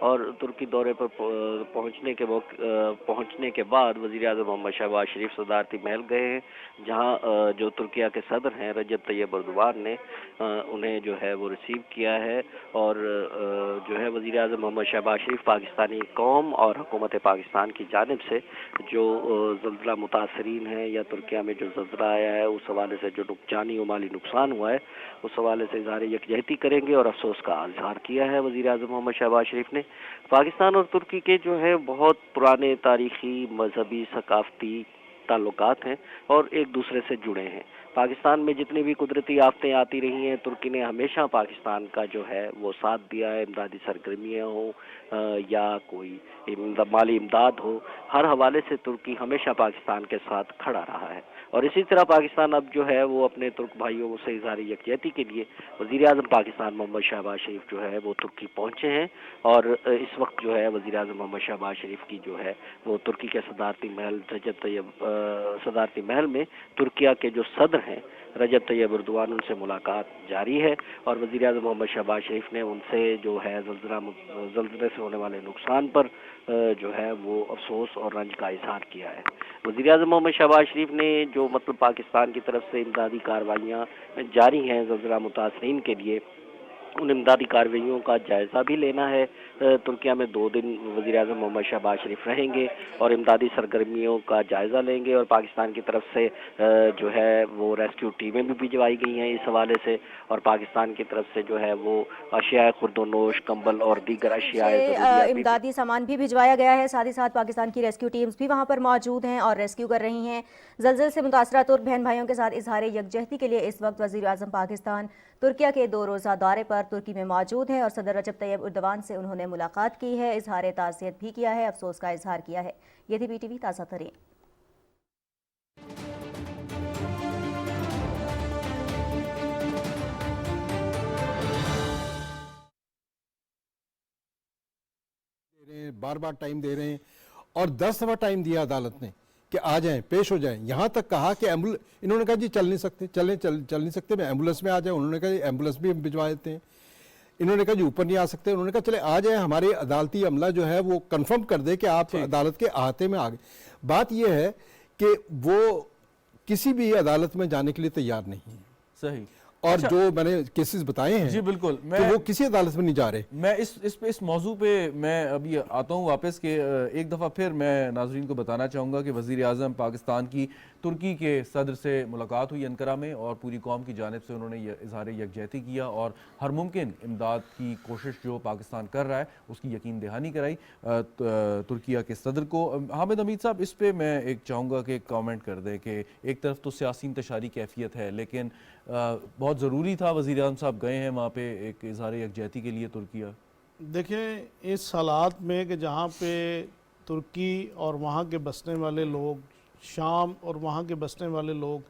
اور ترکی دورے پر پہنچنے کے بعد وزیر اعظم محمد شہباز شریف صدارتی محل گئے ہیں، جہاں جو ترکیہ کے صدر ہیں رجب طیب اردوان نے انہیں جو ہے وہ ریسیو کیا ہے، اور جو ہے وزیر اعظم محمد شہباز شریف پاکستانی قوم اور حکومت پاکستان کی جانب سے جو زلزلہ متاثرین ہیں یا ترکیہ میں جو زلزلہ آیا ہے اس حوالے سے جو جانی و مالی نقصان ہوا ہے اس حوالے سے اظہار یکجہتی کریں گے، اور افسوس کا اظہار کیا ہے وزیر اعظم محمد شہباز شریف نے۔ پاکستان اور ترکی کے جو ہے بہت پرانے تاریخی، مذہبی، ثقافتی تعلقات ہیں اور ایک دوسرے سے جڑے ہیں۔ پاکستان میں جتنی بھی قدرتی آفتیں آتی رہی ہیں، ترکی نے ہمیشہ پاکستان کا جو ہے وہ ساتھ دیا ہے، امدادی سرگرمیاں ہوں یا کوئی مالی امداد ہو، ہر حوالے سے ترکی ہمیشہ پاکستان کے ساتھ کھڑا رہا ہے، اور اسی طرح پاکستان اب جو ہے وہ اپنے ترک بھائیوں سے اظہار یکجہتی کے لیے وزیر اعظم پاکستان محمد شہباز شریف جو ہے وہ ترکی پہنچے ہیں، اور اس وقت جو ہے وزیر اعظم محمد شہباز شریف کی جو ہے وہ ترکی کے صدارتی محل رجب طیب صدارتی محل میں ترکیہ کے جو صدر ہیں رجب طیب اردوان ان سے ملاقات جاری ہے، اور وزیر اعظم محمد شہباز شریف نے ان سے جو ہے زلزلے سے ہونے والے نقصان پر جو ہے وہ افسوس اور رنج کا اظہار کیا ہے۔ وزیر اعظم محمد شہباز شریف نے جو پاکستان کی طرف سے امدادی کارروائیاں جاری ہیں زلزلہ متاثرین کے لیے، ان امدادی کارروائیوں کا جائزہ بھی لینا ہے۔ ترکیہ میں 2 دن وزیر اعظم محمد شہباز شریف رہیں گے اور امدادی سرگرمیوں کا جائزہ لیں گے، اور پاکستان کی طرف سے جو ہے وہ ریسکیو ٹیمیں بھی بھجوائی گئی ہیں اس حوالے سے، اور پاکستان کی طرف سے جو ہے وہ اشیاء خورد و نوش، کمبل اور دیگر اشیاء ضروریات بھی امدادی سامان بھی بھجوایا گیا ہے، ساتھ ہی ساتھ پاکستان کی ریسکیو ٹیمز بھی وہاں پر موجود ہیں اور ریسکیو کر رہی ہیں۔ زلزلے سے متاثرہ ترک بہن بھائیوں کے ساتھ اظہار یکجہتی کے لیے اس وقت وزیر اعظم پاکستان ترکیہ کے 2 روزہ دورے پر ترکی میں موجود ہیں، اور صدر رجب طیب اردوان سے انہوں نے ملاقات کی ہے، اظہار تعزیت بھی کیا ہے، افسوس کا اظہار کیا ہے۔ یہ تھی بی ٹی وی تازہ ترین۔ بار بار ٹائم دے رہے ہیں، اور 10 دفعہ ٹائم دیا عدالت نے کہ آ جائیں، پیش ہو جائیں، یہاں تک کہا کہ انہوں نے کہا جی چل نہیں سکتے، چل نہیں سکتے، میں ایمبولینس میں آ جائیں، انہوں نے کہا جی ایمبولینس بھی ہم بھجوا دیتے ہیں۔ انہوں نے کہا جی اوپر نہیں آ سکتے، انہوں نے کہا چلے آ جائیں، ہمارے عدالتی عملہ جو ہے وہ کنفرم کر دے کہ آپ عدالت کے احاطے میں آ گئے۔ بات یہ ہے کہ وہ کسی بھی عدالت میں جانے کے لیے تیار نہیں ہے، صحیح، اور جو میں نے کیسز بتائے ہیں جی بالکل، کہ وہ کسی عدالت میں نہیں جا رہے۔ میں اس موضوع پہ میں ابھی آتا ہوں واپس، کہ ایک دفعہ پھر میں ناظرین کو بتانا چاہوں گا کہ وزیر اعظم پاکستان کی ترکی کے صدر سے ملاقات ہوئی انقرہ میں، اور پوری قوم کی جانب سے انہوں نے یہ اظہار یکجہتی کیا اور ہر ممکن امداد کی کوشش جو پاکستان کر رہا ہے اس کی یقین دہانی کرائی ترکیہ کے صدر کو۔ حامد حمید صاحب، اس پہ میں ایک چاہوں گا کہ ایک کامنٹ کر دیں کہ ایک طرف تو سیاسی انتشاری کیفیت ہے، لیکن بہت ضروری تھا وزیر اعظم صاحب گئے ہیں وہاں پہ ایک اظہار یکجہتی کے لیے ترکیہ۔ دیکھیں اس حالات میں کہ جہاں پہ ترکی اور وہاں کے بسنے والے لوگ، شام اور وہاں کے بسنے والے لوگ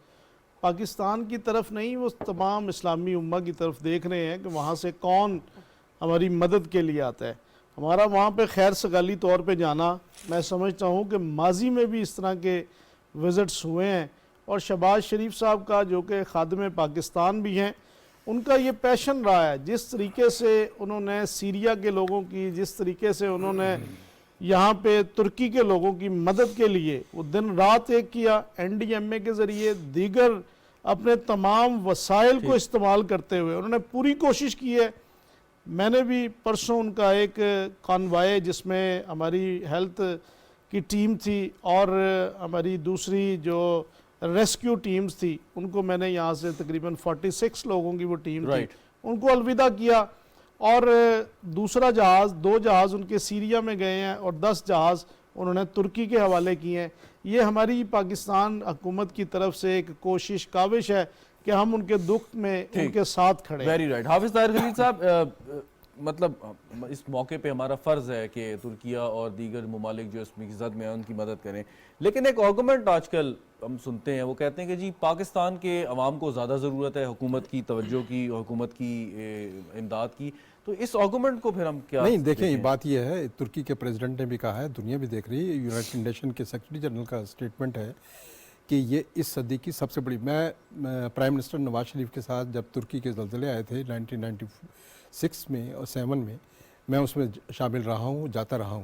پاکستان کی طرف نہیں، وہ تمام اسلامی امہ کی طرف دیکھ رہے ہیں کہ وہاں سے کون ہماری مدد کے لیے آتا ہے۔ ہمارا وہاں پہ خیر سگالی طور پہ جانا، میں سمجھتا ہوں کہ ماضی میں بھی اس طرح کے وزٹس ہوئے ہیں، اور شہباز شریف صاحب کا جو کہ خادم پاکستان بھی ہیں، ان کا یہ پیشن رہا ہے، جس طریقے سے انہوں نے سیریا کے لوگوں کی، جس طریقے سے انہوں نے یہاں پہ ترکی کے لوگوں کی مدد کے لیے وہ دن رات ایک کیا، این ڈی ایم اے کے ذریعے دیگر اپنے تمام وسائل کو استعمال کرتے ہوئے انہوں نے پوری کوشش کی ہے۔ میں نے بھی پرسوں ان کا ایک کانوائے جس میں ہماری ہیلتھ کی ٹیم تھی اور ہماری دوسری جو ریسکیو ٹیمز تھی، ان کو میں نے یہاں سے تقریباً 46 لوگوں کی وہ ٹیم تھی، ان کو الوداع کیا، اور دوسرا جہاز 2 جہاز ان کے سیریا میں گئے ہیں اور 10 جہاز انہوں نے ترکی کے حوالے کیے ہیں۔ یہ ہماری پاکستان حکومت کی طرف سے ایک کوشش کاوش ہے کہ ہم ان کے دکھ میں ان کے ساتھ کھڑے ہیں۔ Very right. حافظ طاہر خلیل صاحب، مطلب اس موقع پہ ہمارا فرض ہے کہ ترکیہ اور دیگر ممالک جو اس میں زد میں ہیں ان کی مدد کریں، لیکن ایک آرگومنٹ آج کل ہم سنتے ہیں، وہ کہتے ہیں کہ جی پاکستان کے عوام کو زیادہ ضرورت ہے حکومت کی توجہ کی، حکومت کی امداد کی، تو اس آرگومنٹ کو پھر ہم کیا نہیں دیکھیں، بات یہ ہے، ترکی کے پریزیڈنٹ نے بھی کہا ہے، دنیا بھی دیکھ رہی ہے، یونائٹڈ نیشن کے سیکرٹری جنرل کا اسٹیٹمنٹ ہے کہ یہ اس صدی کی سب سے بڑی، میں پرائم منسٹر نواز شریف کے ساتھ جب ترکی کے زلزلے آئے تھے 1996 میں اور 7 میں، میں اس میں شامل رہا ہوں، جاتا رہا ہوں.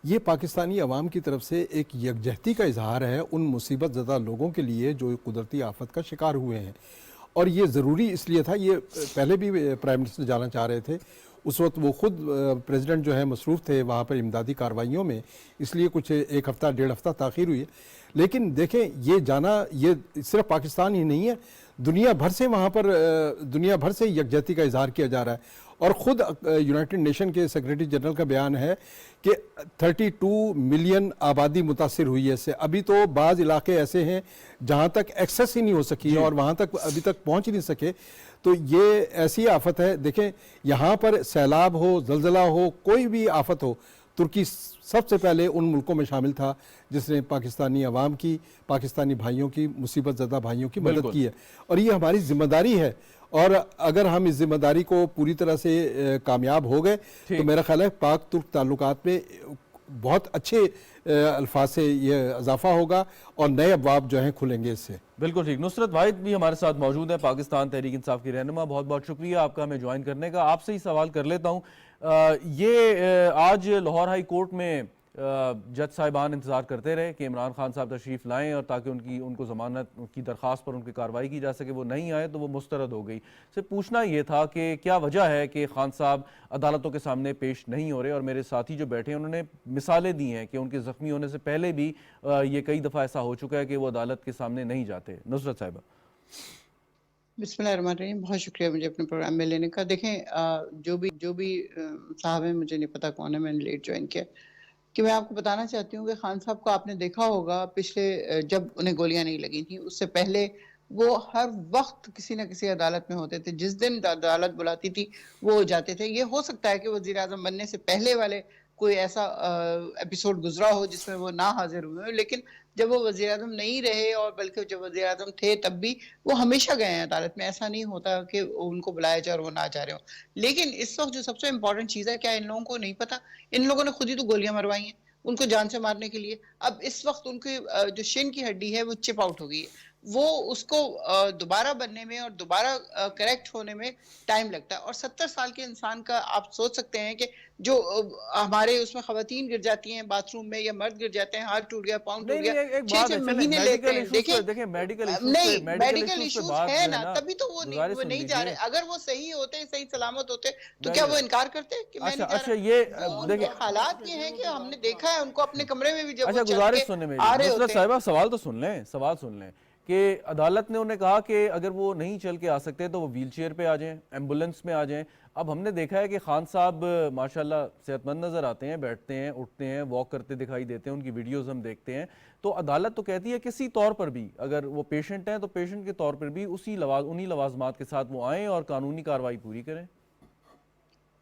یہ پاکستانی عوام کی طرف سے ایک یکجہتی کا اظہار ہے ان مصیبت زدہ لوگوں کے لیے جو قدرتی آفت کا شکار ہوئے ہیں. اور یہ ضروری اس لیے تھا، یہ پہلے بھی پرائم منسٹر جانا چاہ رہے تھے، اس وقت وہ خود پریزیڈنٹ جو ہے مصروف تھے وہاں پر امدادی کارروائیوں میں، اس لیے کچھ ایک ہفتہ 1.5 ہفتہ تاخیر ہوئی ہے. لیکن دیکھیں یہ جانا یہ صرف پاکستان ہی نہیں ہے، دنیا بھر سے وہاں پر دنیا بھر سے یکجہتی کا اظہار کیا جا رہا ہے. اور خود یونائٹڈ نیشن کے سیکریٹری جنرل کا بیان ہے کہ 32 ملین آبادی متاثر ہوئی ہے اس سے. ابھی تو بعض علاقے ایسے ہیں جہاں تک ایکسیس ہی نہیں ہو سکی اور وہاں تک ابھی تک پہنچ ہی نہیں سکے. تو یہ ایسی آفت ہے. دیکھیں یہاں پر سیلاب ہو، زلزلہ ہو، کوئی بھی آفت ہو، ترکی سب سے پہلے ان ملکوں میں شامل تھا جس نے پاکستانی عوام کی، پاکستانی بھائیوں کی، مصیبت زدہ بھائیوں کی مدد کی ہے. اور یہ ہماری ذمہ داری ہے. اور اگر ہم اس ذمہ داری کو پوری طرح سے کامیاب ہو گئے تو میرا خیال ہے پاک ترک تعلقات میں بہت اچھے الفاظ سے یہ اضافہ ہوگا اور نئے ابواب جو ہیں کھلیں گے اس سے. بالکل ٹھیک. نصرت واحد بھی ہمارے ساتھ موجود ہے، پاکستان تحریک انصاف کی رہنما. بہت بہت شکریہ آپ کا ہمیں جوائن کرنے کا. آپ سے ہی سوال کر لیتا ہوں، یہ آج لاہور ہائی کورٹ میں جج صاحبان انتظار کرتے رہے کہ عمران خان صاحب تشریف لائیں اور تاکہ ان کو ضمانت کی درخواست پر ان کی کارروائی کی جا سکے. وہ نہیں آئے تو وہ مسترد ہو گئی. سے پوچھنا یہ تھا کہ کیا وجہ ہے کہ خان صاحب عدالتوں کے سامنے پیش نہیں ہو رہے. اور میرے ساتھی جو بیٹھے ہیں انہوں نے مثالیں دی ہیں کہ ان کے زخمی ہونے سے پہلے بھی یہ کئی دفعہ ایسا ہو چکا ہے کہ وہ عدالت کے سامنے نہیں جاتے. نصرت صاحبہ. بسم اللہ الرحمن الرحیم. بہت شکریہ مجھے اپنے پروگرام میں لینے کا. دیکھیں جو بھی صاحب ہیں، مجھے نہیں پتا کون ہے، میں نے لیٹ جوائن کیا، کہ میں آپ کو بتانا چاہتی ہوں کہ خان صاحب کو آپ نے دیکھا ہوگا پچھلے جب انہیں گولیاں نہیں لگی تھیں اس سے پہلے وہ ہر وقت کسی نہ کسی عدالت میں ہوتے تھے. جس دن عدالت بلاتی تھی وہ جاتے تھے. یہ ہو سکتا ہے کہ وزیر اعظم بننے سے پہلے والے کوئی ایسا ایپیسوڈ گزرا ہو جس میں وہ نہ حاضر ہوئے ہو، لیکن جب وہ وزیر اعظم نہیں رہے اور بلکہ جب وزیر اعظم تھے تب بھی وہ ہمیشہ گئے ہیں عدالت میں. ایسا نہیں ہوتا کہ ان کو بلایا جائے اور وہ نہ جا رہے ہوں. لیکن اس وقت جو سب سے امپورٹنٹ چیز ہے، کیا ان لوگوں کو نہیں پتا؟ ان لوگوں نے خود ہی تو گولیاں مروائی ہیں ان کو جان سے مارنے کے لیے. اب اس وقت ان کی جو شین کی ہڈی ہے وہ چپ آؤٹ ہو گئی ہے. وہ اس کو دوبارہ بننے میں اور دوبارہ کریکٹ ہونے میں ٹائم لگتا ہے. اور 70 سال کے انسان کا آپ سوچ سکتے ہیں کہ جو ہمارے اس میں خواتین گر جاتی ہیں باتھ روم میں یا مرد گر جاتے ہیں، ہاتھ ٹوٹ گیا، پاؤں ٹوٹ گیا، 6 مہینے لیتے ہیں. دیکھیں میڈیکل ایشوز ہے نا، تبھی تو وہ نہیں جا رہے. اگر وہ صحیح ہوتے، صحیح سلامت ہوتے تو کیا وہ انکار کرتے کہ میں نہیں جا رہا؟ حالات یہ ہیں کہ ہم نے دیکھا ہے ان کو اپنے کمرے میں بھی جب وہ گزارش سننے میں. نصرت صاحبہ سوال تو سن لیں کہ عدالت نے انہیں کہا کہ اگر وہ نہیں چل کے آ سکتے تو وہ ویل چیئر پہ آ جائیں، ایمبولنس میں آ جائیں. اب ہم نے دیکھا ہے کہ خان صاحب ماشاءاللہ صحت مند نظر آتے ہیں، بیٹھتے ہیں، اٹھتے ہیں، واک کرتے دکھائی دیتے ہیں، ان کی ویڈیوز ہم دیکھتے ہیں. تو عدالت تو کہتی ہے کسی طور پر بھی اگر وہ پیشنٹ ہیں تو پیشنٹ کے طور پر بھی انہی لوازمات کے ساتھ وہ آئیں اور قانونی کارروائی پوری کریں.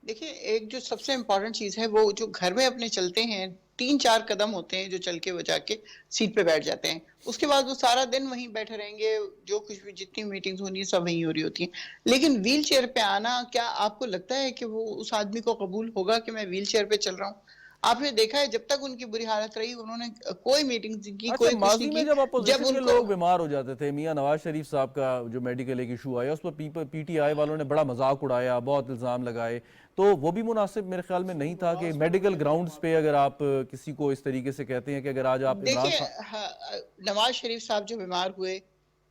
دیکھیں ایک جو سب سے امپورٹنٹ چیز ہے، وہ جو گھر میں اپنے چلتے ہیں 3-4 قدم ہوتے ہیں جو چل کے وہ جا کے سیٹ پہ بیٹھ جاتے ہیں. اس کے بعد وہ سارا دن وہیں بیٹھے رہیں گے، جو کچھ بھی جتنی میٹنگز ہونی سب وہیں ہو رہی ہوتی ہیں. لیکن ویل چیئر پہ آنا، کیا آپ کو لگتا ہے کہ وہ اس آدمی کو قبول ہوگا کہ میں ویل چیئر پہ چل رہا ہوں؟ آپ نے دیکھا ہے جب تک ان کی بری حالت رہی انہوں نے کوئی میٹنگ کی، کوئی کچھ ماضی نہیں میں کی. جب اپوزیشن کے لوگ بیمار ہو جاتے تھے، میاں نواز شریف صاحب کا جو میڈیکل ایک ایشو آیا اس پر پی ٹی آئی والوں نے بڑا مذاق اڑایا، بہت الزام لگائے. تو وہ بھی مناسب میرے خیال میں نہیں تھا کہ میڈیکل گراؤنڈز پہ اگر آپ کسی کو اس طریقے سے کہتے ہیں کہ اگر آج آپ دیکھیں نواز شریف صاحب جو بیمار ہوئے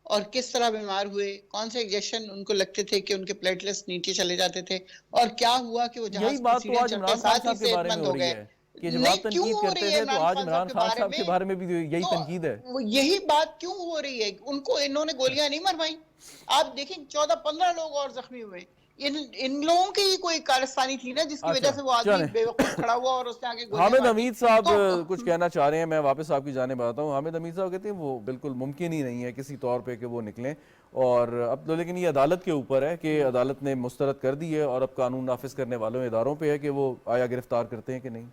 اور کس طرح بیمار ہوئے، کون سے انجیکشن ان کو لگتے تھے کہ ان کے پلیٹلیٹس نیچے چلے جاتے تھے، اور کیا ہوا کہ وہ جہاز کی سیڑھیاں چڑھتے ساتھ ہی صحت مند ہو گئے. کہ جب آپ تنقید کرتے تھے تو آج عمران خان صاحب کے بارے میں بھی یہی تنقید ہے. یہی بات کیوں ہو رہی ہے؟ ان کو انہوں نے گولیاں نہیں مروائی. آپ دیکھیں 14-15 لوگ اور زخمی ہوئے. ان لوگوں کی کوئی کارستانی تھی نا جس کی وجہ سے وہ آدمی بے وقوف کھڑا ہوا اور اس نے آگے گولیاں. حامد حمید صاحب کچھ کہنا چاہ رہے ہیں، میں واپس آپ کی جانب آتا ہوں. حامد حمید صاحب کہتے ہیں وہ بالکل ممکن ہی نہیں ہے کسی طور پہ کہ وہ نکلیں، اور اب تو لیکن یہ عدالت کے اوپر ہے کہ عدالت نے مسترد کر دی ہے اور اب قانون نافذ کرنے والوں اداروں پہ ہے کہ وہ آیا گرفتار کرتے ہیں کہ نہیں.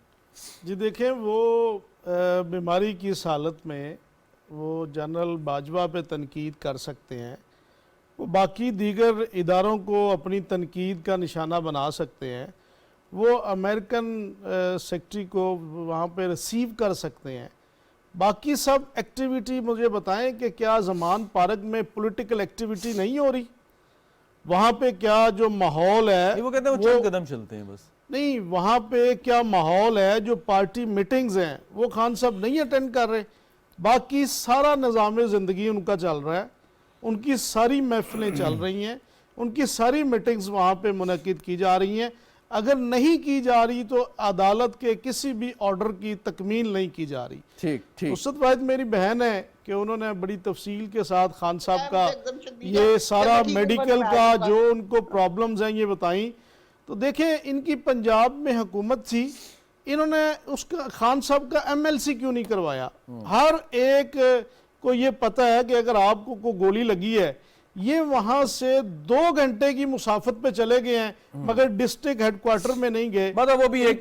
جی دیکھیں وہ بیماری کی اس حالت میں وہ جنرل باجوہ پہ تنقید کر سکتے ہیں، وہ باقی دیگر اداروں کو اپنی تنقید کا نشانہ بنا سکتے ہیں، وہ امریکن سیکٹری کو وہاں پہ ریسیو کر سکتے ہیں. باقی سب ایکٹیویٹی مجھے بتائیں کہ کیا زمان پارک میں پولیٹیکل ایکٹیویٹی نہیں ہو رہی؟ وہاں پہ کیا جو ماحول ہے وہ کہتے ہیں وہ چند قدم چلتے ہیں بس. نہیں وہاں پہ کیا ماحول ہے، جو پارٹی میٹنگز ہیں وہ خان صاحب نہیں اٹینڈ کر رہے، باقی سارا نظام زندگی ان کا چل رہا ہے، ان کی ساری محفلیں چل رہی ہیں، ان کی ساری میٹنگز وہاں پہ منعقد کی جا رہی ہیں، اگر نہیں کی جا رہی تو عدالت کے کسی بھی آرڈر کی تکمیل نہیں کی جا رہی۔ ٹھیک نصرت واحد میری بہن ہے کہ انہوں نے بڑی تفصیل کے ساتھ خان صاحب کا یہ سارا میڈیکل کا جو ان کو پرابلمز ہیں یہ بتائیں۔ تو دیکھیں ان کی پنجاب میں حکومت تھی، انہوں نے اس کا خان صاحب کا ایم ایل سی کیوں نہیں کروایا؟ ہر ایک کو یہ پتہ ہے کہ اگر آپ کو کوئی گولی لگی ہے، یہ وہاں سے 2 گھنٹے کی مسافت پہ چلے گئے ہیں مگر ڈسٹرکٹ ہیڈ کوارٹر میں نہیں گئے۔ مطلب وہ بھی ان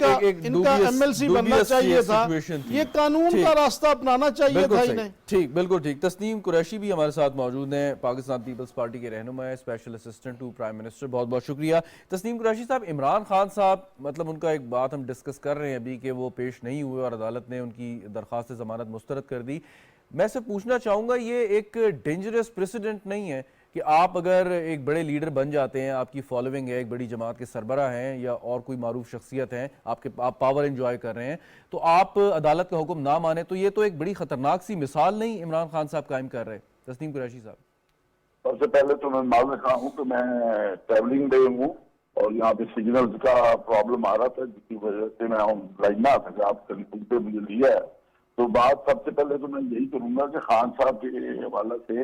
کا ایم ایل سی بننا چاہیے تھا، یہ قانون کا راستہ اپنانا چاہیے تھا انہیں۔ ٹھیک، بالکل ٹھیک۔ تسنیم قریشی بھی ہمارے ساتھ موجود ہیں، پاکستان پیپلز پارٹی کے رہنما ہے، special assistant to prime minister. بہت بہت شکریہ تسنیم قریشی صاحب۔ عمران خان صاحب مطلب ان کا ایک بات ہم ڈسکس کر رہے ہیں ابھی کہ وہ پیش نہیں ہوئے اور عدالت نے ان کی درخواست ضمانت مسترد کر دی۔ میں سے پوچھنا چاہوں گا یہ ایک ڈینجرس پریسیڈنٹ نہیں ہے کہ آپ اگر ایک بڑے لیڈر بن جاتے ہیں، آپ کی فالوئنگ ہے، ایک بڑی جماعت کے سربراہ ہیں یا اور کوئی معروف شخصیت ہیں، آپ پاور انجوائے کر رہے ہیں، تو آپ عدالت کا حکم نہ مانیں تو یہ تو ایک بڑی خطرناک سی مثال نہیں عمران خان صاحب قائم کر رہے؟ تسنیم قریشی صاحب۔ سب سے پہلے تو میں معذرت خواہ ہوں کہ میں ٹریولنگ ڈے ہوں اور یہاں پہ سگنلز کا پرابلم آ رہا تھا جس کی وجہ سے میں لائن نہ آ سکا، آپ ٹیلیفون پہ مجھے لیا ہے۔ تو بات سب سے پہلے تو میں یہی کروں گا کہ خان صاحب کے حوالے سے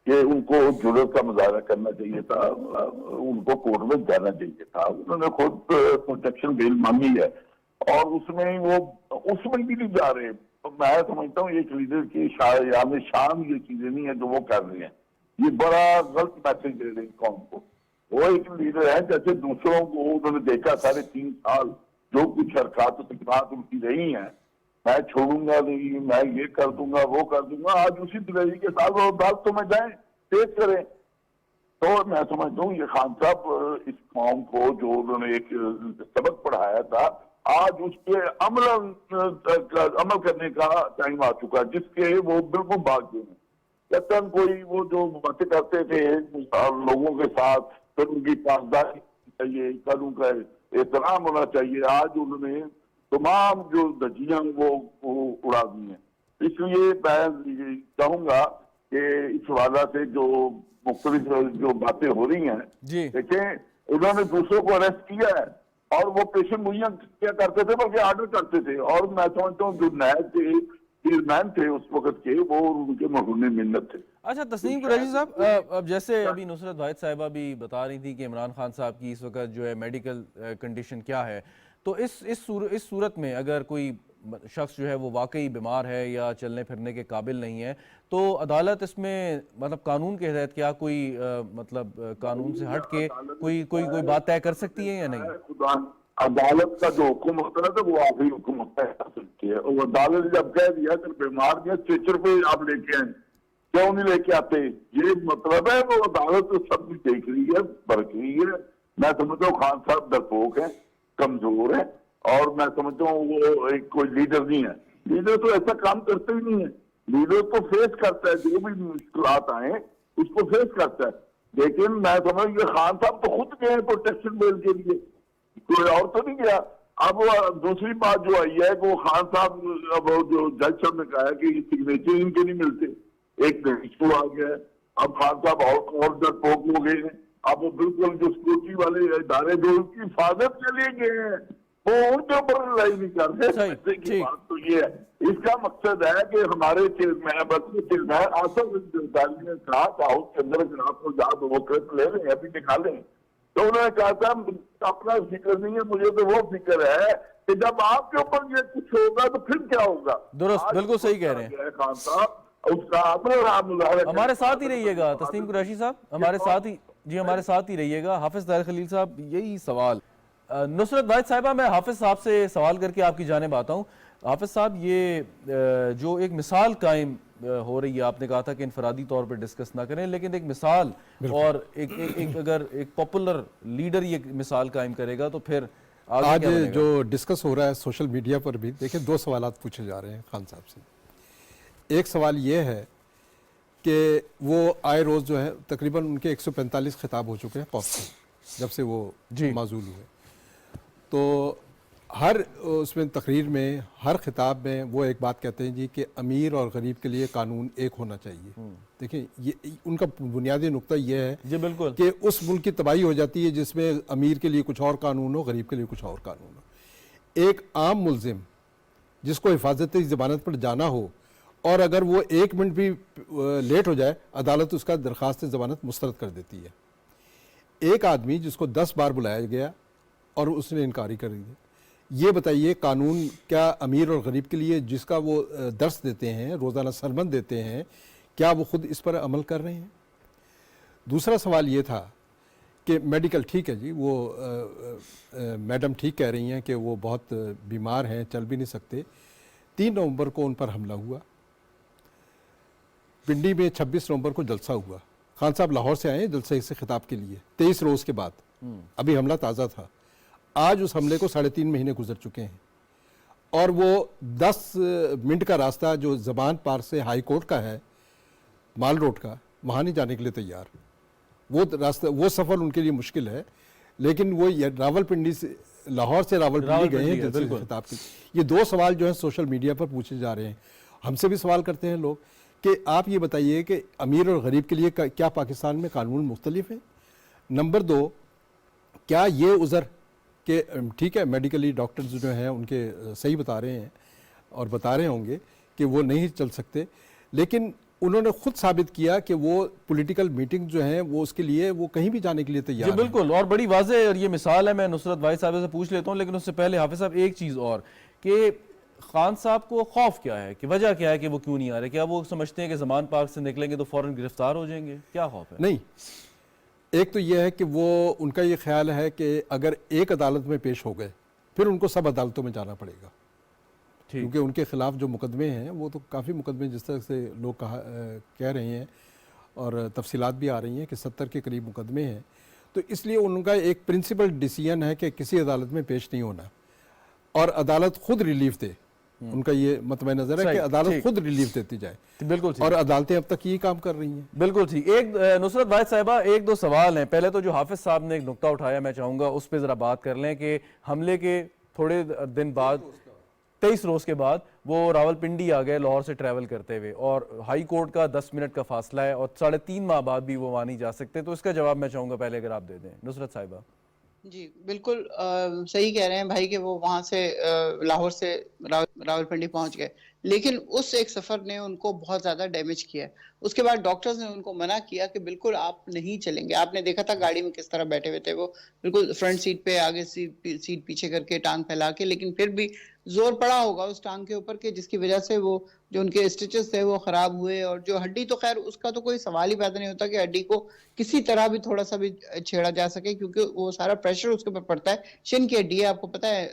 کہ ان کو جرأت کا مظاہرہ کرنا چاہیے تھا، ان کو کورٹ میں جانا چاہیے تھا۔ انہوں نے خود پروٹیکشن بیل مانگی ہے اور اس میں بھی نہیں جا رہے۔ میں سمجھتا ہوں ایک لیڈر کی شان یہ چیزیں نہیں ہیں جو وہ کر رہے ہیں، یہ بڑا غلط میسج دے رہے ہیں قوم کو۔ وہ ایک لیڈر ہے جیسے دوسروں کو انہوں نے دیکھا 3.5 سال جو کچھ حرکات و سکنات ان کی رہی ہیں، میں چھوڑوں گا نہیں، میں یہ کر دوں گا وہ کر دوں گا، آج اسی طرح کے ساتھ وہ عدالتوں میں جائیں پیش کریں۔ تو میں سمجھتا ہوں یہ خان صاحب اس قوم کو جو انہوں نے ایک سبق پڑھایا تھا، آج اس پہ عمل کرنے کا ٹائم آ چکا جس کے وہ بالکل بھاگ گئے ہیں۔ یقیناً کوئی وہ جو باتیں کرتے تھے لوگوں کے ساتھ، پھر ان کی پاسداری چاہیے، کل ان کا احترام ہونا چاہیے، آج انہوں نے تمام جو دھجیاں وہ اڑا دی ہیں۔ اس لیے میں چاہوں گا کہ اس حوالہ سے جو مختلف جو باتیں ہو رہی ہیں، دیکھیں انہوں نے دوسروں کو اریسٹ کیا ہے اور وہ پیشن گوئیاں کیا کرتے تھے بلکہ آرڈر کرتے تھے، اور میں سمجھتا ہوں جو نائب تھے، چیئرمین تھے اس وقت کے، وہ ان کے مرہون منت تھے۔ اچھا تسنیم قریشی صاحب، اب جیسے ابھی نصرت واحد صاحبہ بھی بتا رہی تھی کہ عمران خان صاحب کی اس وقت جو ہے میڈیکل کنڈیشن کیا ہے، تو اس صورت میں اگر کوئی شخص جو ہے وہ واقعی بیمار ہے یا چلنے پھرنے کے قابل نہیں ہے تو عدالت اس میں مطلب قانون کے تحت کیا کوئی مطلب قانون سے ہٹ کے کوئی بات طے کر سکتی ہے یا نہیں؟ عدالت کا جو حکم ہوتا ہے تو وہ آخری حکم ہوتا ہے، اور عدالت جب کہہ دیا کہ بیمار کے اسٹریچر پہ آپ لے کے آئیں، کیوں نہیں لے کے آتے، یہ مطلب ہے وہ عدالت سب کچھ دیکھ رہی ہے، پرکھ رہی ہے۔ میں سمجھتا ہوں خان صاحب ڈرپوک ہیں، کمزور ہیں، اور میں سمجھتا ہوں وہ ایک کوئی لیڈر نہیں ہے۔ لیڈر تو ایسا کام کرتے ہی نہیں ہے، لیڈر تو فیس کرتا ہے، جو بھی مشکلات آئیں اس کو فیس کرتا ہے۔ لیکن میں سمجھ یہ خان صاحب تو خود گئے ہیں پروٹیکشن بیل کے لیے، کوئی اور تو نہیں گیا۔ اب دوسری بات جو آئی ہے کہ وہ خان صاحب، اب جو جج صاحب نے کہا ہے کہ یہ سگنیچر ان کے نہیں ملتے، ایک ایشو آ گیا ہے۔ اب خان صاحب اور ڈرپوک ہو گئے ہیں، اب وہ بالکل جو سیکورٹی والے ادارے جو ان کی حفاظت کے لیے گئے ہیں وہ ان کے اوپر لڑائی نہیں کر رہے۔ کی بات تو یہ ہے، اس کا مقصد ہے کہ ہمارے چیئرمین آصف زرداری نے کہا کہ ہاؤس کے اندر اگر آپ کو یاد وہ کلپ لے لیں ابھی نکالیں، تو انہوں نے کہا تھا اپنا فکر نہیں ہے مجھے، تو وہ فکر ہے کہ جب آپ کے اوپر یہ کچھ ہوگا تو پھر کیا ہوگا۔ درست، بالکل صحیح کہہ رہے ہیں خان صاحب، اس کا اپنا مظاہرہ ہمارے ساتھ ہی رہیے گا تسنیم قریشی صاحب، ہمارے ساتھ ہی رہیے گا۔ حافظ طاہر خلیل صاحب یہی سوال، نصرت واحد صاحبہ میں حافظ صاحب سے سوال کر کے آپ کی جانب آتا ہوں۔ حافظ صاحب یہ جو ایک مثال قائم ہو رہی ہے، آپ نے کہا تھا کہ انفرادی طور پر ڈسکس نہ کریں، لیکن ایک مثال اور اگر ایک پاپولر لیڈر یہ مثال قائم کرے گا تو پھر آج جو ڈسکس ہو رہا ہے سوشل میڈیا پر بھی، دیکھیں 2 سوالات پوچھے جا رہے ہیں خان صاحب سے۔ ایک سوال یہ ہے کہ وہ آئے روز جو ہے تقریباً ان کے 145 خطاب ہو چکے ہیں قوم سے جب سے وہ معزول ہوئے، تو ہر اس میں تقریر میں ہر خطاب میں وہ ایک بات کہتے ہیں جی کہ امیر اور غریب کے لیے قانون ایک ہونا چاہیے. دیکھیں یہ ان کا بنیادی نقطہ یہ ہے جی بالکل کہ اس ملک کی تباہی ہو جاتی ہے جس میں امیر کے لیے کچھ اور قانون ہو, غریب کے لیے کچھ اور قانون ہو. ایک عام ملزم جس کو حفاظتی ضمانت پر جانا ہو اور اگر وہ 1 منٹ بھی لیٹ ہو جائے عدالت اس کا درخواست ضمانت مسترد کر دیتی ہے. ایک آدمی جس کو 10 بار بلایا گیا اور اس نے انکاری کر دی, یہ بتائیے قانون کیا امیر اور غریب کے لیے جس کا وہ درس دیتے ہیں, روزانہ سرمن دیتے ہیں, کیا وہ خود اس پر عمل کر رہے ہیں؟ دوسرا سوال یہ تھا کہ میڈیکل ٹھیک ہے جی, وہ میڈم ٹھیک کہہ رہی ہیں کہ وہ بہت بیمار ہیں, چل بھی نہیں سکتے. 3 نومبر کو ان پر حملہ ہوا, پنڈی میں 26 نومبر کو جلسہ ہوا. خان صاحب لاہور سے آئے ہیں جلسے سے خطاب کے لیے 23 روز کے بعد, ابھی حملہ تازہ تھا. آج اس حملے کو 3.5 مہینے گزر چکے ہیں اور وہ 10 منٹ کا راستہ جو زبان پار سے ہائی کورٹ کا ہے, مال روڈ کا, وہاں نہیں جانے کے لیے تیار. وہ راستہ, وہ سفر ان کے لیے مشکل ہے, لیکن وہ راول پنڈی سے, لاہور سے راول پنڈی گئے ہیں جلسے سے خطاب کے. یہ 2 سوال جو ہیں سوشل میڈیا پر پوچھے جا رہے ہیں. ہم سے بھی سوال کرتے ہیں لوگ کہ آپ یہ بتائیے کہ امیر اور غریب کے لیے کیا پاکستان میں قانون مختلف ہیں؟ نمبر 2, کیا یہ عذر کہ ٹھیک ہے میڈیکلی ڈاکٹرز جو ہیں ان کے صحیح بتا رہے ہیں اور بتا رہے ہوں گے کہ وہ نہیں چل سکتے, لیکن انہوں نے خود ثابت کیا کہ وہ پولیٹیکل میٹنگ جو ہیں وہ اس کے لیے وہ کہیں بھی جانے کے لیے تیار ہیں. جی بالکل, اور بڑی واضح اور یہ مثال ہے. میں نصرت واحد صاحب سے پوچھ لیتا ہوں, لیکن اس سے پہلے حافظ صاحب ایک چیز اور, کہ خان صاحب کو خوف کیا ہے, کہ وجہ کیا ہے کہ وہ کیوں نہیں آ رہے؟ کیا وہ سمجھتے ہیں کہ زمان پارک سے نکلیں گے تو فوراً گرفتار ہو جائیں گے؟ کیا خوف ہے؟ نہیں, ایک تو یہ ہے کہ وہ ان کا یہ خیال ہے کہ اگر ایک عدالت میں پیش ہو گئے پھر ان کو سب عدالتوں میں جانا پڑے گا, کیونکہ ان کے خلاف جو مقدمے ہیں وہ تو کافی مقدمے جس طرح سے لوگ کہہ رہے ہیں اور تفصیلات بھی آ رہی ہیں کہ 70 کے قریب مقدمے ہیں. تو اس لیے ان کا ایک پرنسپل ڈیسیژن ہے کہ کسی عدالت میں پیش نہیں ہونا اور عدالت خود ریلیف دے. ان کا یہ مطمئن نظر ہے کہ عدالت خود ریلیف دیتی جائے. بالکل, اور عدالتیں اب تک یہ کام کر رہی ہیں. بالکل ٹھیک. ایک نصرت واحد صاحبہ, 1-2 سوال ہیں. پہلے تو جو حافظ صاحب نے ایک نقطہ اٹھایا, میں چاہوں گا اس پہ ذرا بات کر لیں کہ حملے کے تھوڑے دن بعد 23 روز کے بعد وہ راول پنڈی آ گئے لاہور سے ٹریول کرتے ہوئے, اور ہائی کورٹ کا 10 منٹ کا فاصلہ ہے اور 3.5 ماہ بعد بھی وہ وہاں نہیں جا سکتے. تو اس کا جواب میں چاہوں گا پہلے اگر آپ دے دیں نصرت صاحبہ. جی بالکل صحیح کہہ رہے ہیں بھائی کہ وہ وہاں سے لاہور سے راول پنڈی پہنچ گئے, لیکن اس ایک سفر نے ان کو بہت زیادہ ڈیمیج کیا. اس کے بعد ڈاکٹرز نے ان کو منع کیا کہ بالکل آپ نہیں چلیں گے. آپ نے دیکھا تھا گاڑی میں کس طرح بیٹھے ہوئے تھے وہ, بالکل فرنٹ سیٹ پہ, آگے سیٹ پیچھے کر کے ٹانگ پھیلا کے, لیکن پھر بھی زور پڑا ہوگا اس ٹانگ کے اوپر کہ جس کی وجہ سے وہ جو ان کے اسٹیچز تھے وہ خراب ہوئے. اور جو ہڈی تو خیر اس کا تو کوئی سوال ہی پیدا نہیں ہوتا کہ ہڈی کو کسی طرح بھی تھوڑا سا بھی چھیڑا جا سکے, کیونکہ وہ سارا پریشر اس کے اوپر پڑتا ہے. شن کی ہڈی ہے, آپ کو پتا ہے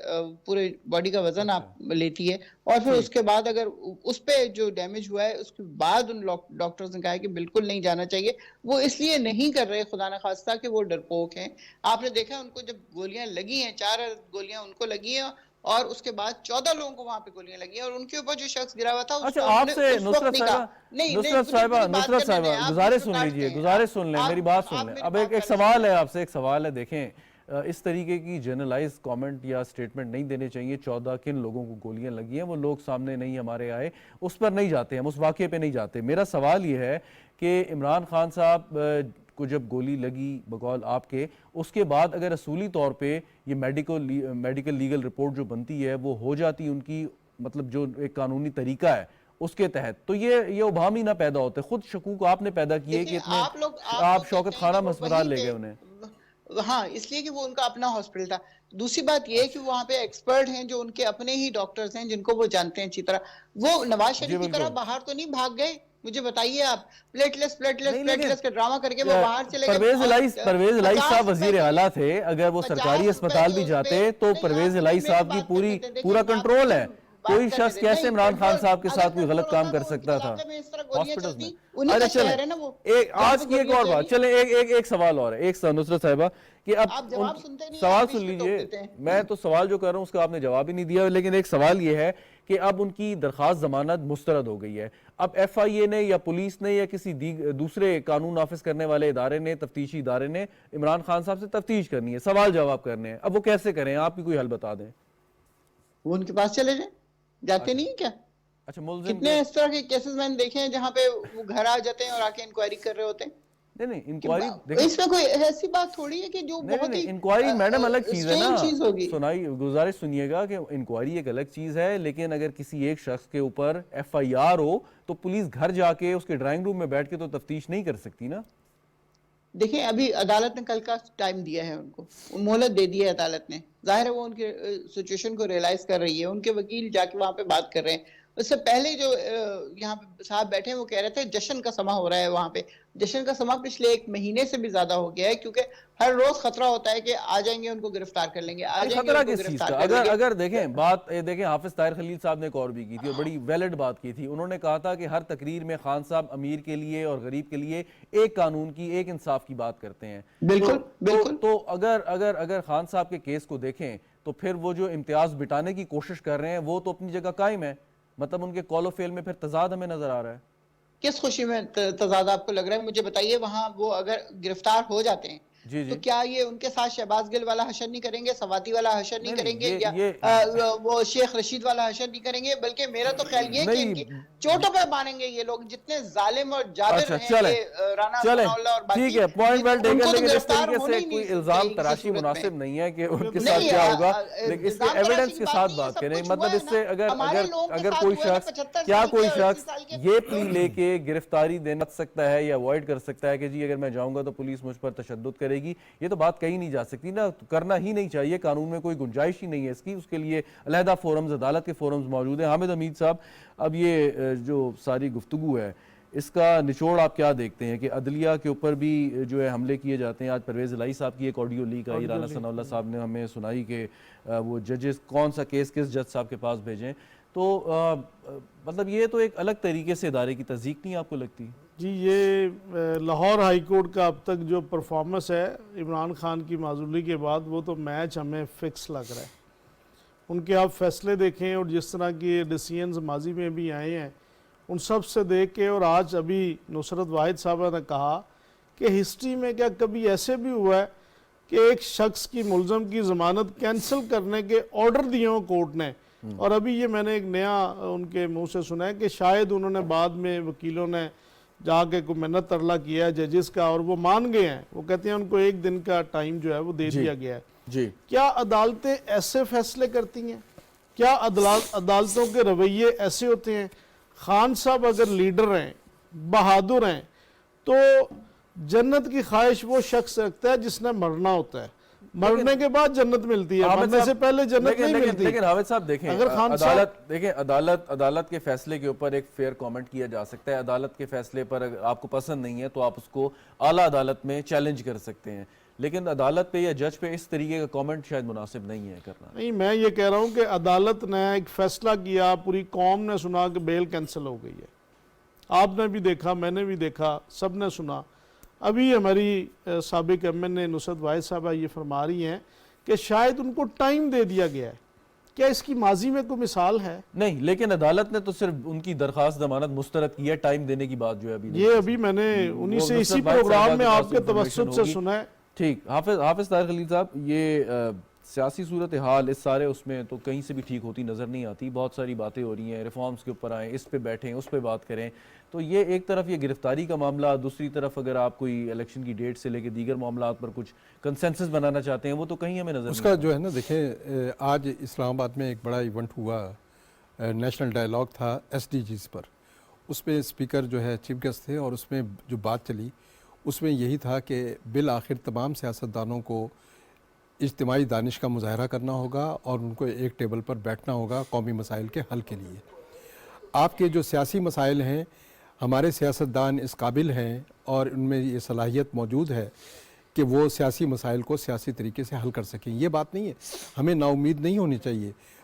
پورے باڈی کا وزن آپ لیتی ہے, اور پھر اس کے بعد اگر اس پہ جو ڈیمیج ہوا ہے اس کے بعد ان ڈاکٹرز نے کہا ہے کہ بالکل نہیں جانا چاہیے. وہ اس لیے نہیں کر رہے خدا نہ خواستہ کہ وہ ڈرپوک ہیں. آپ نے دیکھا ان کو جب گولیاں لگی ہیں, 4 گولیاں ان کو لگی ہیں, اور اس کے بعد 14 لوگوں کو وہاں پہ گولیاں لگی ہیں, اور ان کے اوپر جو شخص گرا ہوا تھا اچھا آپ سے نصرت صاحبہ گزارش سن لیجئے, گزارش سن لیں, میری بات سن لیں. اب ایک سوال ہے آپ سے, ایک سوال ہے. دیکھیں اس طریقے کی جنرلائز کامنٹ یا سٹیٹمنٹ نہیں دینے چاہیے. 14 کن لوگوں کو گولیاں لگی ہیں, وہ لوگ سامنے نہیں ہمارے آئے, اس پر نہیں جاتے, ہم اس واقعے پہ نہیں جاتے. میرا سوال یہ ہے کہ عمران خان صاحب کو جب گولی لگی بقول آپ کے, اس کے بعد اگر اصولی طور پہ یہ میڈیکل لیگل رپورٹ جو بنتی ہے وہ ہو جاتی ان کی, مطلب جو ایک قانونی طریقہ ہے اس کے تحت, تو یہ ابہام ہی نہ پیدا ہوتے. خود شکوک آپ نے پیدا کیے کہ اتنے آپ شوکت خانم ہسپتال لے گئے انہیں. ہاں اس لیے کہ وہ ان کا اپنا ہاسپٹل تھا. دوسری بات یہ کہ وہاں پہ ایکسپرٹ ہیں جو ان کے اپنے ہی ڈاکٹرز ہیں جن کو وہ جانتے ہیں اچھی طرح. وہ نواز شریف کی طرح باہر تو نہیں بھاگ گئے. مجھے بتائیے آپ, پلیٹلیس کا ڈرامہ کر کے وہ باہر چلے گئے. پرویز الہی صاحب وزیر اعلیٰ تھے, اگر وہ سرکاری اسپتال بھی جاتے تو پرویز الہی صاحب کی پورا کنٹرول ہے. کوئی شخص کیسے عمران خان صاحب کے ساتھ کوئی غلط کام کر سکتا تھا ہاسپٹلز میں؟ اچھا چلیں آج کی ایک اور بات، چلیں ایک سوال اور ہے، ایک نصرت صاحبہ کہ اب سوال سن لیجئے، میں تو سوال جو کر رہا ہوں اس کا آپ نے جواب ہی نہیں دیا، لیکن ایک سوال یہ ہے کہ اب ان کی درخواست ضمانت مسترد ہو گئی ہے، اب ایف آئی اے نے یا پولیس نے یا کسی دوسرے قانون نافذ کرنے والے ادارے نے، تفتیشی ادارے نے عمران خان صاحب سے تفتیش کرنی ہے، سوال جواب کرنے ہیں، اب وہ کیسے کریں؟ آپ کی کوئی حل بتا دیں۔ وہ ان کے پاس چلے جائیں، جاتے نہیں کیا؟ اچھا ملزم کتنے اس طرح کے کیسز میں نے دیکھے ہیں جہاں پہ وہ گھر آ جاتے ہیں اور آ کے انکوائری کر رہے ہوتے ہیں۔ نہیں انکوائری اس میں کوئی ایسی بات تھوڑی ہے کہ جو بہت ہی انکوائری میڈم الگ چیز ہے نا، ہوگی۔ سنائی گزارش سنیے گا کہ انکوائری ایک الگ چیز ہے، لیکن اگر کسی ایک شخص کے اوپر ایف آئی آر ہو تو پولیس گھر جا کے اس کے ڈرائنگ روم میں بیٹھ کے تو تفتیش نہیں کر سکتی نا۔ دیکھیں ابھی عدالت نے کل کا ٹائم دیا ہے، ان کو مہلت دے دی ہے عدالت نے، ظاہر ہے وہ ان کے سچویشن کو ریئلائز کر رہی ہے، ان کے وکیل جا کے وہاں پہ بات کر رہے ہیں۔ اس سے پہلے جو یہاں پہ صاحب بیٹھے ہیں وہ کہہ رہے تھے جشن کا سما ہو رہا ہے وہاں پہ، جشن کا سما پچھلے 1 مہینے سے بھی زیادہ ہو گیا ہے، کیونکہ ہر روز خطرہ ہوتا ہے کہ آ جائیں گے ان کو گرفتار کر لیں گے، آ جائیں گے خطرہ ان کو کس چیز گرفتار کا؟ کر لیں گے۔ اگر دیکھیں حافظ طاہر خلیل صاحب نے ایک اور بھی کی تھی اور بڑی ویلڈ بات کی تھی، انہوں نے کہا تھا کہ ہر تقریر میں خان صاحب امیر کے لیے اور غریب کے لیے ایک قانون کی، ایک انصاف کی بات کرتے ہیں۔ بالکل بالکل۔ تو اگر خان صاحب کے کیس کو دیکھیں تو پھر وہ جو امتیاز بٹانے کی کوشش کر رہے ہیں وہ تو اپنی جگہ قائم ہے، مطلب ان کے کال و فیل میں پھر تضاد ہمیں نظر آ رہا ہے۔ کس خوشی میں تضاد آپ کو لگ رہا ہے؟ مجھے بتائیے، وہاں وہ اگر گرفتار ہو جاتے ہیں تو کیا یہ ان کے ساتھ شہباز گل والا حشر نہیں کریں گے، سواتی والا حشر نہیں کریں گے، یا وہ شیخ رشید والا حشر نہیں کریں گے؟ بلکہ میرا تو خیال یہ ہے کہ ان کی چوٹوں پہ مانیں گے یہ لوگ، جتنے ظالم اور جابر ہیں یہ رانا ثناء اللہ اور باقی، ٹھیک ہے پوائنٹ ویل ٹیکن، لیکن اس گرفتار طریقے ہونے سے ہی کوئی نہیں الزام چاہیے تراشی کسی صورت مناسب میں۔ نہیں ہے کہ ان کے ساتھ کیا ہوگا، لیکن اس کے ایویڈنس کے ساتھ بات کریں، مطلب اس سے اگر کوئی شخص کوئی شخص یہ پلی لے کے گرفتاری دینا سکتا ہے یا اوائڈ کر سکتا ہے کہ جی اگر میں جاؤں گا تو پولیس مجھ پر تشدد کرے گی، یہ تو بات کہی نہیں جا سکتی نا، کرنا ہی نہیں چاہیے، قانون میں کوئی گنجائش ہی نہیں ہے اس کی، اس کے لیے علیحدہ فورمز، عدالت کے فورمز موجود ہیں۔ حامد حمید صاحب، اب یہ جو ساری گفتگو ہے اس کا نچوڑ آپ کیا دیکھتے ہیں کہ عدلیہ کے اوپر بھی جو ہے حملے کیے جاتے ہیں؟ آج پرویز الہی صاحب کی ایک آڈیو لیک آئی، رانا ثناء اللہ صاحب نے ہمیں سنائی کہ وہ ججز کون سا کیس کس جج صاحب کے پاس بھیجیں، تو مطلب یہ تو ایک الگ طریقے سے ادارے کی تضییق نہیں آپ کو لگتی؟ جی یہ لاہور ہائی کورٹ کا اب تک جو پرفارمنس ہے عمران خان کی معزولی کے بعد، وہ تو میچ ہمیں فکس لگ رہا ہے۔ ان کے آپ فیصلے دیکھیں اور جس طرح کی ڈیسیژنز ماضی میں بھی آئے ہیں ان سب سے دیکھ کے، اور آج ابھی نصرت واحد صاحبہ نے کہا کہ ہسٹری میں کیا کبھی ایسے بھی ہوا ہے کہ ایک شخص کی ملزم کی ضمانت کینسل کرنے کے آرڈر دیے ہوں کورٹ نے، اور ابھی یہ میں نے ایک نیا ان کے منہ سے سنا ہے کہ شاید انہوں نے بعد میں وکیلوں نے جا کے کوئی منت ترلا کیا ہے ججز کا اور وہ مان گئے ہیں، وہ کہتے ہیں ان کو 1 دن کا ٹائم جو ہے وہ دے دیا گیا ہے۔ جی کیا عدالتیں ایسے فیصلے کرتی ہیں؟ کیا عدالتوں کے رویے ایسے ہوتے ہیں؟ خان صاحب اگر لیڈر ہیں، بہادر ہیں، تو جنت کی خواہش وہ شخص رکھتا ہے جس نے مرنا ہوتا ہے، مرنے کے بعد جنت ملتی ہے، مرنے سے پہلے جنت نہیں ملتی۔ لیکن حامد صاحب دیکھیں، اگر خان صاحب عدالت کے فیصلے کے اوپر ایک فیئر کامنٹ کیا جا سکتا ہے، عدالت کے فیصلے پر اگر آپ کو پسند نہیں ہے تو آپ اس کو اعلیٰ عدالت میں چیلنج کر سکتے ہیں، لیکن عدالت پہ یا جج پہ اس طریقے کا کامنٹ شاید مناسب نہیں ہے کرنا۔ نہیں، میں یہ کہہ رہا ہوں کہ عدالت نے ایک فیصلہ کیا، پوری قوم نے سنا کہ بیل کینسل ہو گئی ہے، آپ نے بھی دیکھا، میں نے بھی دیکھا، سب نے سنا۔ ابھی ہماری سابق ایم این اے نصرت واحد صاحبہ یہ فرما رہی ہیں کہ شاید ان کو ٹائم دے دیا گیا ہے، کیا اس کی ماضی میں کوئی مثال ہے؟ نہیں، لیکن عدالت نے تو صرف ان کی درخواست ضمانت مسترد کی ہے، ٹائم دینے کی بات جو ہے ابھی یہ ابھی میں نے انہی سے اسی پروگرام میں آپ کے توسط سے سنا ہے۔ ٹھیک، حافظ طاہر خلیل صاحب، یہ سیاسی صورتحال اس سارے اس میں تو کہیں سے بھی ٹھیک ہوتی نظر نہیں آتی، بہت ساری باتیں ہو رہی ہیں، ریفارمز کے اوپر آئیں، اس پہ بیٹھیں، اس پہ بات کریں، تو یہ ایک طرف یہ گرفتاری کا معاملہ، دوسری طرف اگر آپ کوئی الیکشن کی ڈیٹ سے لے کے دیگر معاملات پر کچھ کنسنسس بنانا چاہتے ہیں وہ تو کہیں ہمیں نظر نہیں اس کا جو ہے نا، دیکھیں آج اسلام آباد میں ایک بڑا ایونٹ ہوا، نیشنل ڈائیلاگ تھا SDGs پر، اس میں اسپیکر جو ہے چیف گیسٹ تھے، اور اس میں جو بات چلی اس میں یہی تھا کہ بالآخر تمام سیاستدانوں کو اجتماعی دانش کا مظاہرہ کرنا ہوگا اور ان کو ایک ٹیبل پر بیٹھنا ہوگا قومی مسائل کے حل کے لیے۔ آپ کے جو سیاسی مسائل ہیں، ہمارے سیاستدان اس قابل ہیں اور ان میں یہ صلاحیت موجود ہے کہ وہ سیاسی مسائل کو سیاسی طریقے سے حل کر سکیں، یہ بات نہیں ہے، ہمیں نا امید نہیں ہونی چاہیے،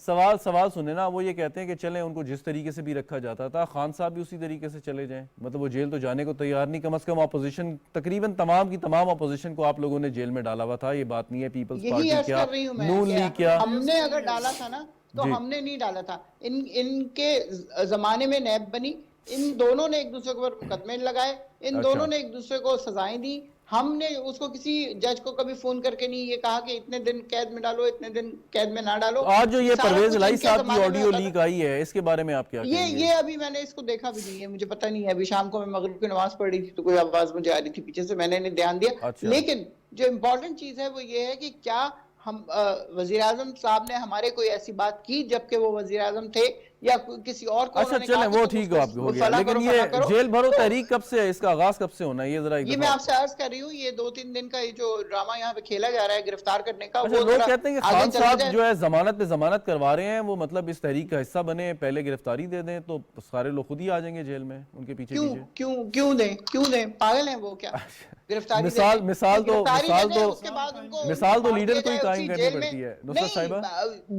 سوال سنیں نا, وہ یہ کہتے ہیں کہ چلیں ان کو جس طریقے سے بھی رکھا جاتا تھا خان صاحب بھی اسی طریقے سے چلے جائیں, مطلب وہ جیل تو جانے کو تیار نہیں, کم از کم اپوزیشن تقریباً تمام کی تمام اپوزیشن کو آپ لوگوں نے جیل میں ڈالا ہوا تھا, یہ بات نہیں ہے پیپلز یہی پارٹی عرض کیا, کر رہی ہوں میں نون لیگ کیا, ہم نے اگر ڈالا تھا نا تو ہم نے نہیں ڈالا تھا, ان کے زمانے میں نیب بنی, ان دونوں نے ایک دوسرے کے اوپر مقدمے لگائے, ان دونوں نے ایک دوسرے کو سزائیں دی, ہم نے اس کو کسی جج کو کبھی فون کر کے نہیں یہ کہا کہ اتنے دن قید میں ڈالو, اتنے دن قید میں نہ ڈالو. آج جو یہ پرویز الہی صاحب کی آڈیو لیک آئی ہے اس کے بارے میں آپ کیا کہیں گے؟ یہ ابھی میں نے اس کو دیکھا بھی نہیں ہے, مجھے پتہ نہیں ہے, ابھی شام کو میں مغرب کی نماز پڑھ رہی تھی تو کوئی آواز مجھے آ رہی تھی پیچھے سے, میں نے نہیں دھیان دیا. لیکن جو امپورٹنٹ چیز ہے وہ یہ ہے کہ کیا ہم وزیراعظم صاحب نے ہمارے کوئی ایسی بات کی جبکہ وہ وزیراعظم تھے یا کسی اور کو اچھا چلیں وہ ٹھیک ہو گیا, لیکن یہ جیل بھرو تحریک کب سے ہے, اس کا آغاز کب سے ہونا ہے, یہ ذرا یہ میں آپ سے عرض کر رہی ہوں, یہ 2-3 دن کا یہ جو ڈرامہ یہاں پہ کھیلا جا رہا ہے گرفتار کرنے کا, اچھا لوگ کہتے ہیں کہ خان صاحب جو ہے ضمانت پہ ضمانت کروا رہے ہیں, وہ مطلب اس تحریک کا حصہ بنے, پہلے گرفتاری دے دیں تو سارے لوگ خود ہی آ جائیں گے جیل میں ان کے پیچھے پیچھے. کیوں دیں, پاگل ہیں وہ کیا؟ گرفتاری مثال تو لیڈر کو ہی قائم کرنی پڑتی ہے. نصرت صاحبہ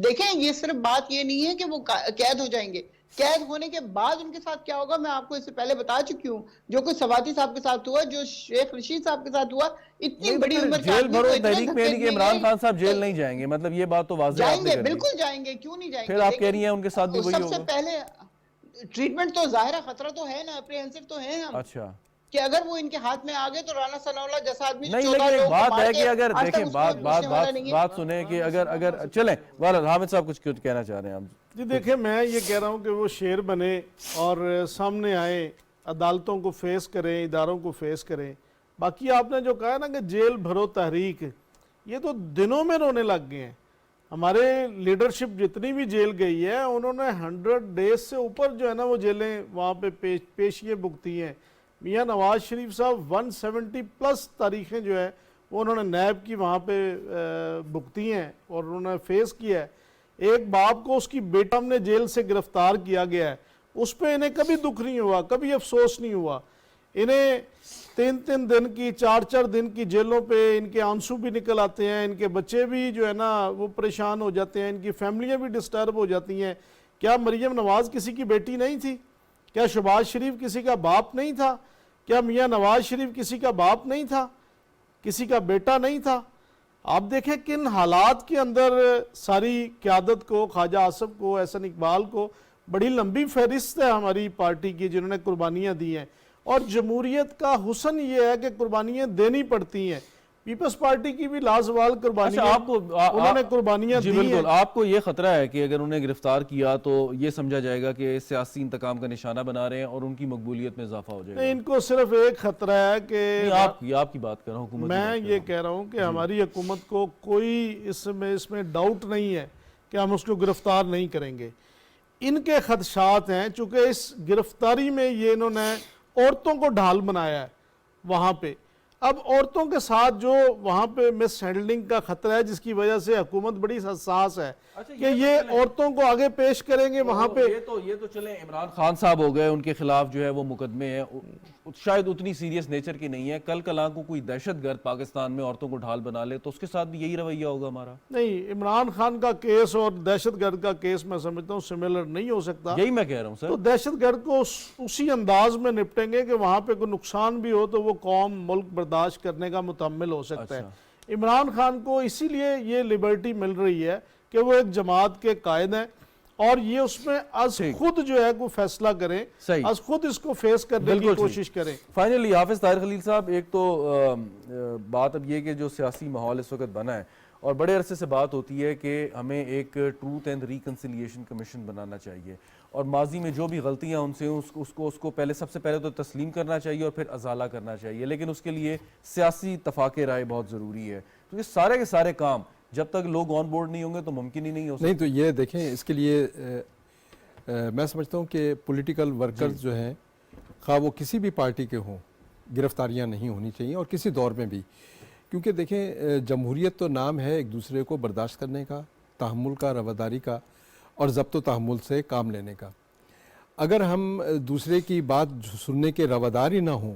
دیکھیں, یہ صرف بات یہ نہیں ہے کہ وہ قید ہو جائیں گے, قید ہونے کے بعد ان کے ساتھ کیا ہوگا میں آپ کو اس سے پہلے بتا چکی ہوں, جو کوئی سواتی صاحب کے ساتھ ہوا, جو شیخ رشید صاحب کے ساتھ ہوا, اتنی بڑی عمر جیل بھرو تحریک میں نہیں کہ عمران خان صاحب جیل نہیں جائیں گے, مطلب یہ بات تو واضح جائیں گے, بالکل جائیں گے, کیوں نہیں جائیں گے, پھر آپ کہہ رہی ہیں ان کے ساتھ بھی وہی ہوگا. سب سے پہلے ٹریٹمنٹ تو ظاہرہ خطرہ تو ہے نا, اپریہنسو تو ہیں ہم, اچھا کہ اگر وہ ان کے ہاتھ میں آگے تو رانا ثناء اللہ جیسا آدمی نہیں, لیکن ایک بات ہے کہ اگر دیکھیں بات سنیں کہ اگر چلیں حامد صاحب کچھ کہنا چاہ رہے ہیں آپ. جی دیکھیں, میں یہ کہہ رہا ہوں کہ وہ شیر بنے اور سامنے آئیں, عدالتوں کو فیس کریں, اداروں کو فیس کریں. باقی آپ نے جو کہا نا کہ جیل بھرو تحریک, یہ تو دنوں میں رونے لگ گئے ہیں. ہمارے لیڈرشپ جتنی بھی جیل گئی ہے انہوں نے 100 ڈیز سے اوپر جو ہے نا وہ جیلیں وہاں پہ پیشیاں بھگتی ہیں. میاں نواز شریف صاحب 170 پلس تاریخیں جو ہے وہ انہوں نے نیب کی وہاں پہ بھگتی ہیں اور انہوں نے فیس کیا ہے. ایک باپ کو اس کی بیٹا نے جیل سے گرفتار کیا گیا ہے, اس پہ انہیں کبھی دکھ نہیں ہوا, کبھی افسوس نہیں ہوا. انہیں 3 دن کی 4 دن کی جیلوں پہ ان کے آنسو بھی نکل آتے ہیں, ان کے بچے بھی جو ہے نا وہ پریشان ہو جاتے ہیں, ان کی فیملیاں بھی ڈسٹرب ہو جاتی ہیں. کیا مریم نواز کسی کی بیٹی نہیں تھی؟ کیا شہباز شریف کسی کا باپ نہیں تھا؟ کیا میاں نواز شریف کسی کا باپ نہیں تھا, کسی کا بیٹا نہیں تھا؟ آپ دیکھیں کن حالات کے اندر ساری قیادت کو, خواجہ آصف کو, احسن اقبال کو, بڑی لمبی فہرست ہے ہماری پارٹی کی جنہوں نے قربانیاں دی ہیں. اور جمہوریت کا حسن یہ ہے کہ قربانیاں دینی پڑتی ہیں. پیپلز پارٹی کی بھی لازوال قربانیاں انہوں نے قربانیاں دی ہیں. آپ کو یہ خطرہ ہے کہ اگر انہیں گرفتار کیا تو یہ سمجھا جائے گا کہ سیاسی انتقام کا نشانہ بنا رہے ہیں اور ان کی مقبولیت میں اضافہ ہو جائے گا؟ ان کو صرف ایک خطرہ ہے کہ آپ کی بات کر رہا ہوں, حکومت میں یہ کہہ رہا ہوں کہ ہماری حکومت کو کوئی اس میں ڈاؤٹ نہیں ہے کہ ہم اس کو گرفتار نہیں کریں گے. ان کے خدشات ہیں چونکہ اس گرفتاری میں یہ انہوں نے عورتوں کو ڈھال بنایا ہے وہاں پہ. اب عورتوں کے ساتھ جو وہاں پہ مس ہینڈلنگ کا خطرہ ہے جس کی وجہ سے حکومت بڑی حساس ہے کہ یہ عورتوں کو آگے پیش کریں گے وہاں پہ. یہ تو چلیں عمران خان صاحب ہو گئے, ان کے خلاف جو ہے وہ مقدمے ہیں, شاید اتنی سیریس نیچر کی نہیں ہے. کل کلاں کو کوئی دہشت گرد پاکستان میں عورتوں کو ڈھال بنا لے تو اس کے ساتھ بھی یہی رویہ ہوگا ہمارا. نہیں, عمران خان کا کیس اور دہشت گرد کا کیس میں سمجھتا ہوں سملر نہیں ہو سکتا. یہی میں کہہ رہا ہوں سر. تو دہشت گرد کو اسی انداز میں نپٹیں گے کہ وہاں پہ کوئی نقصان بھی ہو تو وہ قوم ملک برداشت کرنے کا متحمل ہو سکتا ہے. عمران خان کو اسی لیے یہ لیبرٹی مل رہی ہے کہ وہ ایک جماعت کے قائد ہیں اور یہ اس میں از خود جو ہے کوئی فیصلہ کریں, از خود اس کو فیس کرنے کی کوشش کریں. فائنلی حافظ طاہر خلیل صاحب, ایک تو بات اب یہ کہ جو سیاسی ماحول اس وقت بنا ہے اور بڑے عرصے سے بات ہوتی ہے کہ ہمیں ایک ٹروتھ اینڈ ریکنسیلیشن کمیشن بنانا چاہیے اور ماضی میں جو بھی غلطیاں ان سے اس کو پہلے سب سے پہلے تو تسلیم کرنا چاہیے اور پھر ازالہ کرنا چاہیے, لیکن اس کے لیے سیاسی اتفاق رائے بہت ضروری ہے. تو یہ سارے کے سارے کام جب تک لوگ آن بورڈ نہیں ہوں گے تو ممکن ہی نہیں ہو سکتا. نہیں تو یہ دیکھیں, اس کے لیے میں سمجھتا ہوں کہ پولیٹیکل ورکرز جو ہیں خواہ وہ کسی بھی پارٹی کے ہوں, گرفتاریاں نہیں ہونی چاہیے اور کسی دور میں بھی, کیونکہ دیکھیں جمہوریت تو نام ہے ایک دوسرے کو برداشت کرنے کا, تحمل کا, رواداری کا اور ضبط و تحمل سے کام لینے کا. اگر ہم دوسرے کی بات سننے کے رواداری نہ ہوں,